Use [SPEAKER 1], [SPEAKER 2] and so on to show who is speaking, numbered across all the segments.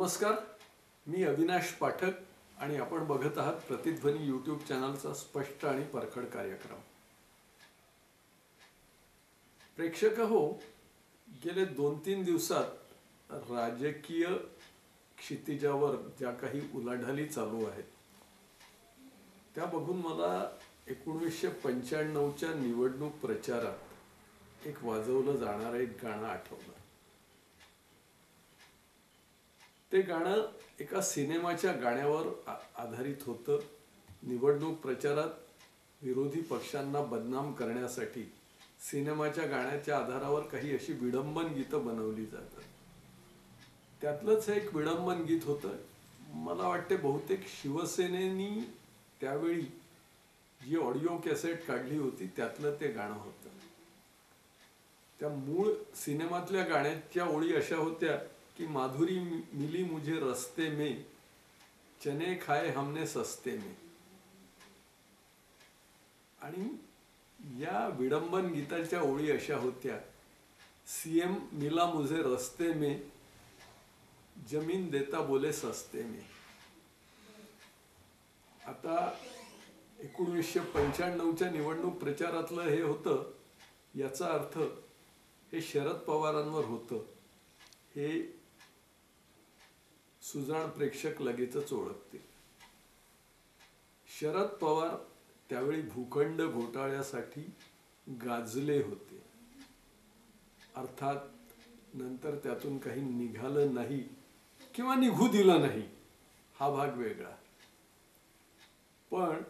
[SPEAKER 1] नमस्कार, मी अविनाश पाठक आणि आपण बघत आहात प्रतिध्वनी यूट्यूब चॅनलचा स्पष्ट आणि परखड कार्यक्रम। प्रेक्षक हो, गेले 2-3 दिवसात राजकीय क्षितिजावर ज्या काही उलाढाली चालू आहेत त्या बघून मला 1995च्या निवडणूक प्रचारात एक वाजवलं जाणारं एक गाणं आठवलं। ते गाणं एका सिनेमाच्या गाण्यावर आधारित होतं। निवडणूक प्रचारात विरोधी पक्षांना बदनाम करण्यासाठी सिनेमाच्या गाण्याच्या आधारावर काही अशी विडंबन गीतं बनवली जातात। त्यातलंच एक विडंबन गीत होतं। मला वाटते बहुतेक शिवसेनेनी त्यावेळी जी ऑडिओ कॅसेट काढली होती त्यातलं ते गाणं होतं। त्या मूळ सिनेमातल्या गाण्याच्या ओळी अशा होत्या कि माधुरी मिली मुझे रस्ते में, चने खाए हमने सस्ते में। आणि या विडंबन गीताच्या ओळी अशा होत्या, सीएम मिला मुझे रस्ते में, जमीन देता बोले सस्ते में। आता 1995च्या निवडणूक प्रचारातलं हे होतं, याचा अर्थ हे शरद पवारांवर होतं हे सुजाण प्रेक्षक लगेचच ओळखते। शरद पवार त्यावेळी भूखंड घोटाळ्यासाठी गाजले होते। अर्थात नंतर त्यातून काही निघालं नाही किंवा निघू दिलं नाही, हा भाग वेगळा। पण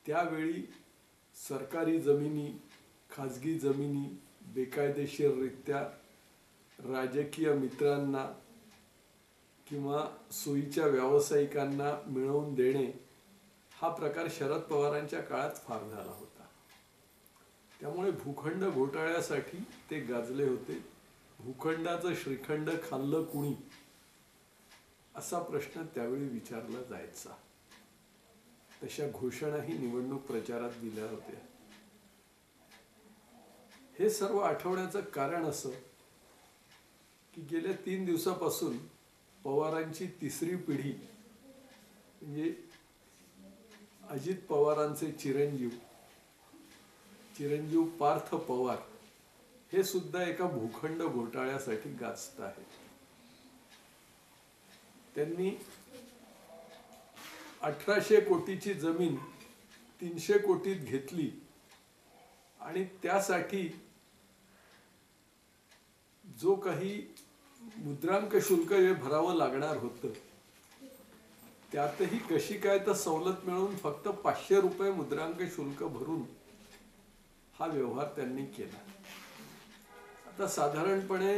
[SPEAKER 1] त्यावेळी सरकारी जमिनी, खाजगी जमिनी बेकायदेशीररित्या राजकीय मित्रांना किंवा सोयीच्या व्यावसायिकांना मिळवून देणे हा प्रकार शरद पवारांच्या काळात फार झाला होता। त्यामुळे भूखंड घोटाळ्यासाठी ते गाजले होते। भूखंडाचं श्रीखंड खाल्लं कुणी, असा प्रश्न त्यावेळी विचारला जायचा। तशा घोषणाही निवडणूक प्रचारात दिल्या होत्या। हे सर्व आठवण्याचं कारण असं की गेल्या 3 दिवसापासून पवारांची तिसरी पिढी म्हणजे अजित पवारांचे चिरंजीव पार्थ पवार हे सुद्धा एका भूखंड घोटाळ्यासाठी गाजत आहेत। त्यांनी 1800 कोटीची जमीन 300 कोटीत घेतली आणि त्यासाठी जो काही मुद्रांक शुल्क हे भरावं लागणार होतं त्यातही कशी काय तर सवलत मिळवून फक्त 500 रुपये मुद्रांक शुल्क भरून हा व्यवहार त्यांनी केला। आता साधारणपणे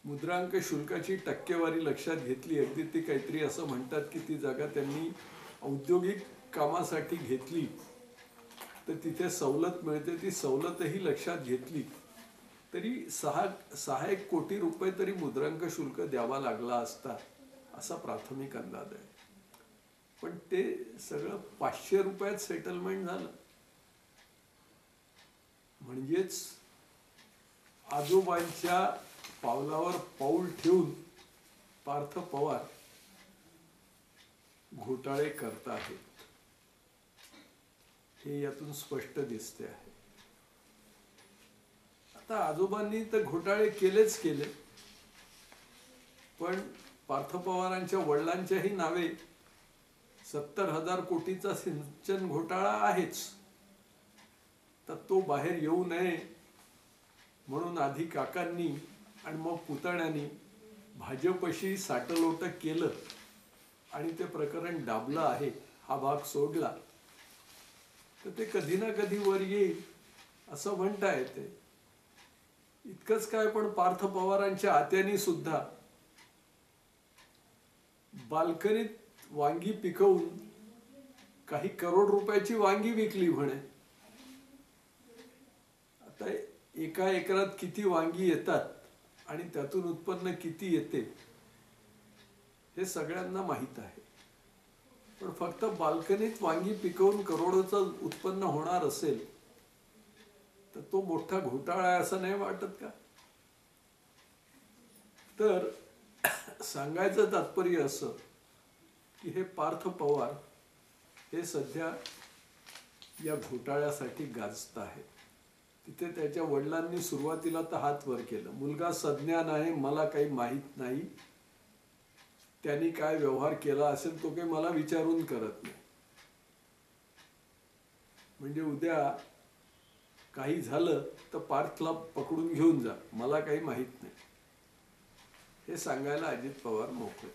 [SPEAKER 1] मुद्रांक शुल्काची टक्केवारी लक्षात घेतली, अगदी ती काहीतरी असं म्हणतात की ती जागा त्यांनी औद्योगिक कामासाठी घेतली तर तिथे सवलत मिळते, ती सवलतही लक्षात घेतली तरी 6 कोटी रुपये तरी मुद्रांक शुल्क द्यावा लागला असता असा प्राथमिक अंदाज आहे। पण ते सगळं 500 रुपयात सेटलमेंट झालं। म्हणजेच आजोबांच्या पावलावर पाऊल ठेवून पार्थ पवार घोटाळे करत आहेत हे यातून स्पष्ट दिसते आहे। आता आजोबांनी तर घोटाळे केलेच केले, पण पार्थ पवारांच्या वडिलांच्याही नावे 70,000 कोटीचा सिंचन घोटाळा आहेच। तर तो बाहेर येऊ नये म्हणून आधी काकांनी आणि मग पुतण्यांनी भाजपशी साटलोट केलं आणि ते प्रकरण दाबलं आहे। हा भाग सोडला तर ते कधी ना कधी वर येईल असं म्हणता येते। इतकंच काय, पण पार्थ पवारांच्या आत्यांनी सुद्धा बाल्कनीत वांगी पिकवून काही करोड रुपयाची वांगी विकली म्हणे। आता एका एकरात किती वांगी येतात आणि त्यातून उत्पन्न किती येते हे सगळ्यांना माहित आहे। पण फक्त बाल्कनीत वांगी पिकवून करोडोचं उत्पन्न होणार असेल तर तो मोठा घोटाळा आहे असं नाही वाटत का? तर सांगायचं तात्पर्य असं की हे पार्थ पवार हे सध्या या घोटाळ्यासाठी गाजत आहे. तिथे त्याच्या वडिलांनी सुरुवातीला तर हात वर केलं, मुलगा सज्ञान आहे, मला काही माहीत नाही, त्यांनी काय व्यवहार केला असेल तो काही मला विचारून करत नाही. म्हणजे उद्या काही झालं तर पार्थला पकडून घेऊन जा, मला काही माहीत नाही, हे सांगायला अजित पवार मोकळे.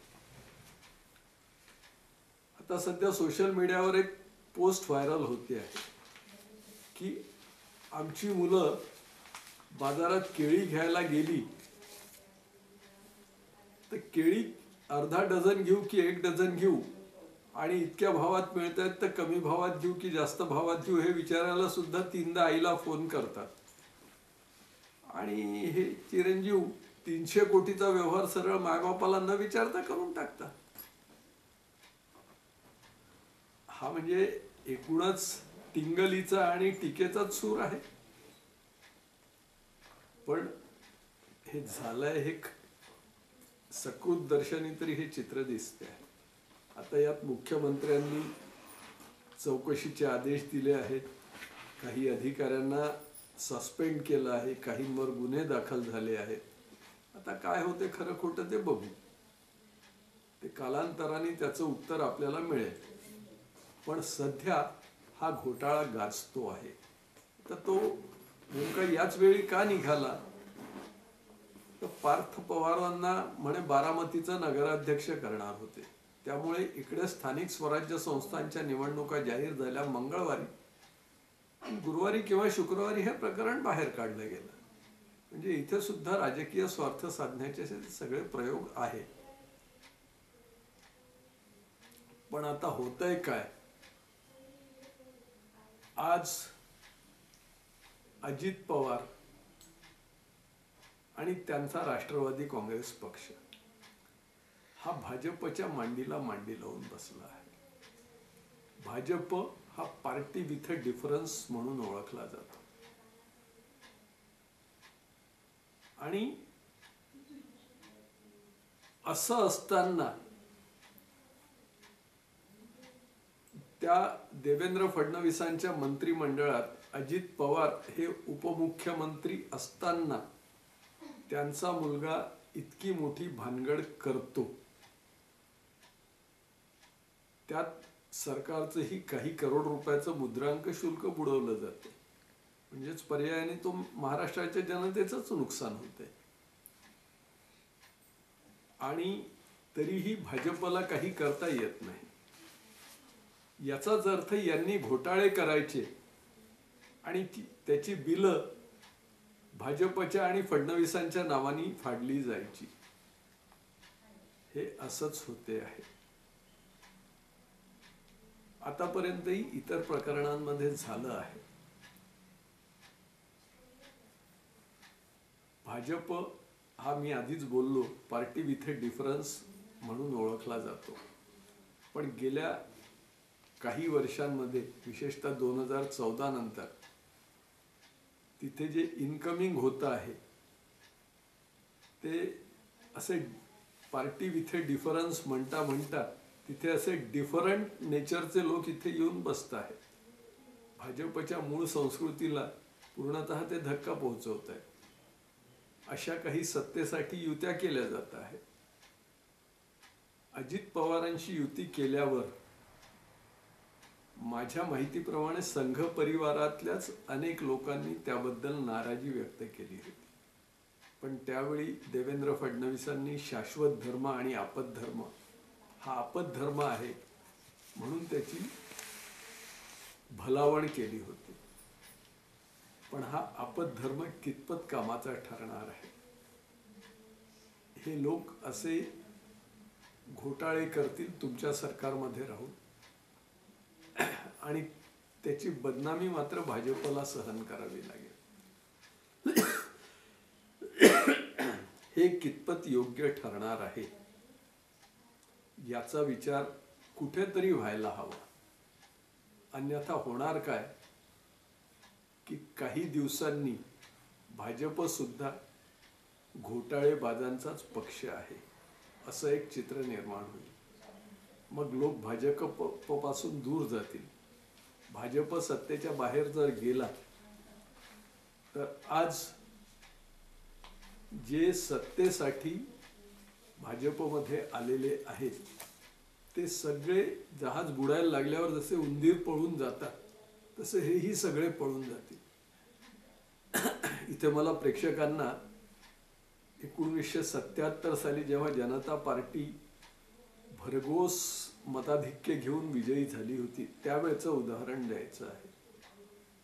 [SPEAKER 1] आता सध्या सोशल मीडियावर एक पोस्ट व्हायरल होते आहे की आमची मुलं बाजारात केळी घ्यायला गेली तर केळी अर्धा डझन घेऊ की 1 डझन घेऊ, आणि इतक्या भावात मिळत आहेत तर कमी भावात घेऊ की जास्त भावात घेऊ, हे विचारायला सुद्धा 3दा आईला फोन करतात. आणि हे चिरंजीव 300 कोटीचा व्यवहार सरळ मायबापाला न विचारता करून टाकतात. हा म्हणजे एकूणच टिंगलीचा आणि टीकेचाच सूर आहे. पण हे झालंय हे सकृत दर्शनी तरी हे चित्र दिसते आहे. आता यात मुख्यमंत्र्यांनी चौकशीचे आदेश दिले आहेत, काही अधिकाऱ्यांना सस्पेंड केलं आहे, काहींवर गुन्हे दाखल झाले आहेत. आता काय होते खरं खोटं ते बघू, ते कालांतराने त्याचं उत्तर आपल्याला मिळेल. पण सध्या हा घोटाळा गाजतो आहे. तर तो नेमका याच वेळी का निघाला, तर पार्थ पवारांना म्हणे बारामतीचा नगराध्यक्ष करणार होते, त्यामुळे इकडे स्थानिक स्वराज्य संस्थांच्या निवडणुका जाहीर झाल्या मंगळवारी, गुरुवारी किंवा शुक्रवारी हे प्रकरण बाहेर काढलं गेलं. म्हणजे इथे सुद्धा राजकीय स्वार्थ साधण्याचे सगळे प्रयोग आहेत. पण आता होतंय काय, आज अजित पवार आणि त्यांचा राष्ट्रवादी काँग्रेस पक्ष हा भाजपच्या मांडीला मांडी लावून बसला आहे. भाजप हा पार्टी विथ डिफरन्स म्हणून ओळखला जातो. आणि असं असताना त्या देवेंद्र फडणवीसांच्या मंत्रिमंडळात अजित पवार हे उपमुख्यमंत्री असताना त्यांचा मुलगा इतकी मोठी भानगड करतो, त्यात सरकारचंही काही करोड रुपयाचं मुद्रांक शुल्क बुडवलं जाते. म्हणजेच पर्यायाने तो महाराष्ट्राच्या जनतेचंच नुकसान होते. आणि तरीही भाजपला काही करता येत नाही. याचाच अर्थ यांनी घोटाळे करायचे आणि त्याची बिलं भाजपच्या आणि फडणवीसांच्या नावाने फाडली जायची, हे असंच होते आहे. आतापर्यंतही इतर प्रकरणांमध्ये झालं आहे. भाजप हा मी आधीच बोललो पार्टी विथ डिफरन्स म्हणून ओळखला जातो. पण गेल्या काही वर्षांमध्ये विशेषतः 2014 नंतर तिथे जे इनकमिंग होतं आहे ते असे पार्टी विथ डिफरन्स म्हणता म्हणता तिथे असे डिफरंट नेचरचे लोक इथे येऊन बसत आहेत. भाजपच्या मूळ संस्कृतीला पूर्णतः ते धक्का पोहोचवत आहेत. अशा काही सत्तेसाठी युत्या केल्या जात आहेत. अजित पवारांशी युती केल्यावर माझ्या माहितीप्रमाणे संघ परिवारातल्याच अनेक लोकांनी त्याबद्दल नाराजी व्यक्त केली होती. पण त्यावेळी देवेंद्र फडणवीसांनी शाश्वत धर्म आणि आपद्धर्म, हा आपद्धर्म आहे म्हणून त्याची भलावण केली होती. पण हा आपद्धर्म कितपत कामाचा ठरणार आहे. हे लोक असे घोटाळे करतील तुमच्या सरकारमध्ये राहून, आणि त्याची बदनामी मात्र भाजपला सहन करावी लागेल. हे कितपत योग्य ठरणार आहे याचा विचार कुठेतरी व्हायला हवा. अन्यथा होणार काय की काही दिवसांनी भाजप सुद्धा घोटाळेबाजांचाच पक्ष आहे असं एक चित्र निर्माण होईल. मग लोक भाजपपासून दूर जातील. भाजप सत्तेच्या बाहेर जर गेला तर आज जे सत्तेसाठी भाजपमध्ये आलेले आहेत ते सगळे जहाज बुडायला लागल्यावर जसे उंदीर पळून जातात तसे हेही सगळे पळून जातील. इथे मला प्रेक्षकांना 1977 साली जेव्हा जनता पार्टी भरघोस मताधिक्य घेऊन विजयी झाली होती त्यावेळेचं उदाहरण द्यायचं आहे.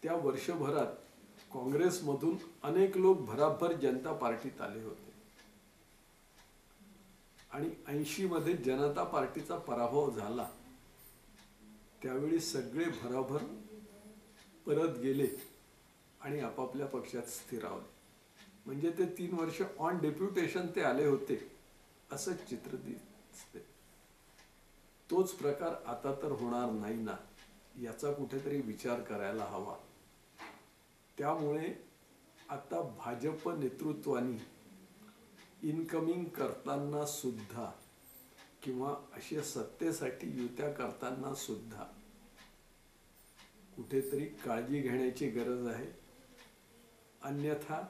[SPEAKER 1] त्या वर्षभरात काँग्रेसमधून अनेक लोक भराभर जनता पार्टीत आले होते आणि 80 मध्ये जनता पार्टीचा पराभव झाला. त्यावेळी सगळे भराभर परत गेले आणि आपापल्या पक्षात स्थिरावले. म्हणजे ते 3 वर्ष ऑन डेप्युटेशन ते आले होते असं चित्र दिसते. तोच प्रकार आता तर होणार नाही ना, याचा कुठेतरी विचार करायला हवा. त्यामुळे आता भाजप नेतृत्वानी इनकमिंग करताना सुद्धा किंवा अशा सत्तेसाठी युत्या करताना सुद्धा कुठेतरी काळजी घेण्याची गरज आहे. अन्यथा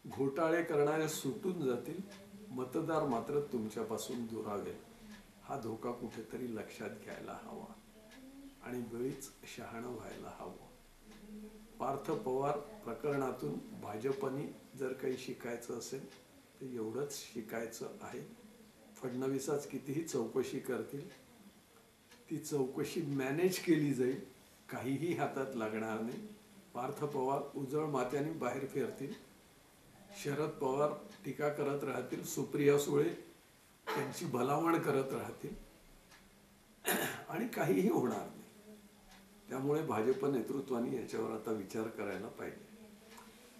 [SPEAKER 1] घोटाळे करणारे सुटून जातील, मतदार मात्र तुमच्यापासून दुरावेल. हा धोका कुठेतरी लक्षात घ्यायला हवा आणि वेळीच शहाणं व्हायला हवं. पार्थ पवार प्रकरणातून भाजपनी जर काही शिकायचं असेल तर एवढंच शिकायचं आहे. फडणवीसच कितीही चौकशी करतील, ती चौकशी मॅनेज केली जाईल, काहीही हातात लागणार नाही. पार्थ पवार उजळ मात्याने बाहेर फिरतील, शरद पवार टीका करत राहतील, सुप्रिया सुळे त्यांची भलावण करत राहतील आणि काहीही होणार नाही. त्यामुळे भाजप नेतृत्वाने याच्यावर आता विचार करायला पाहिजे.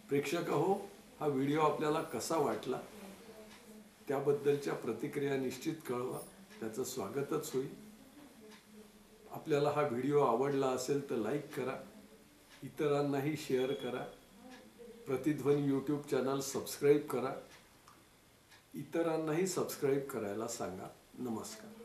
[SPEAKER 1] प्रेक्षक हो, हा व्हिडिओ आपल्याला कसा वाटला त्याबद्दलच्या प्रतिक्रिया निश्चित कळवा, त्याचं स्वागतच होईल. आपल्याला हा व्हिडिओ आवडला असेल तर लाईक करा, इतरांनाही शेअर करा, प्रतिध्वनी यूट्यूब चॅनल सबस्क्राईब करा, इतरांनाही सबस्क्राईब करायला सांगा. नमस्कार.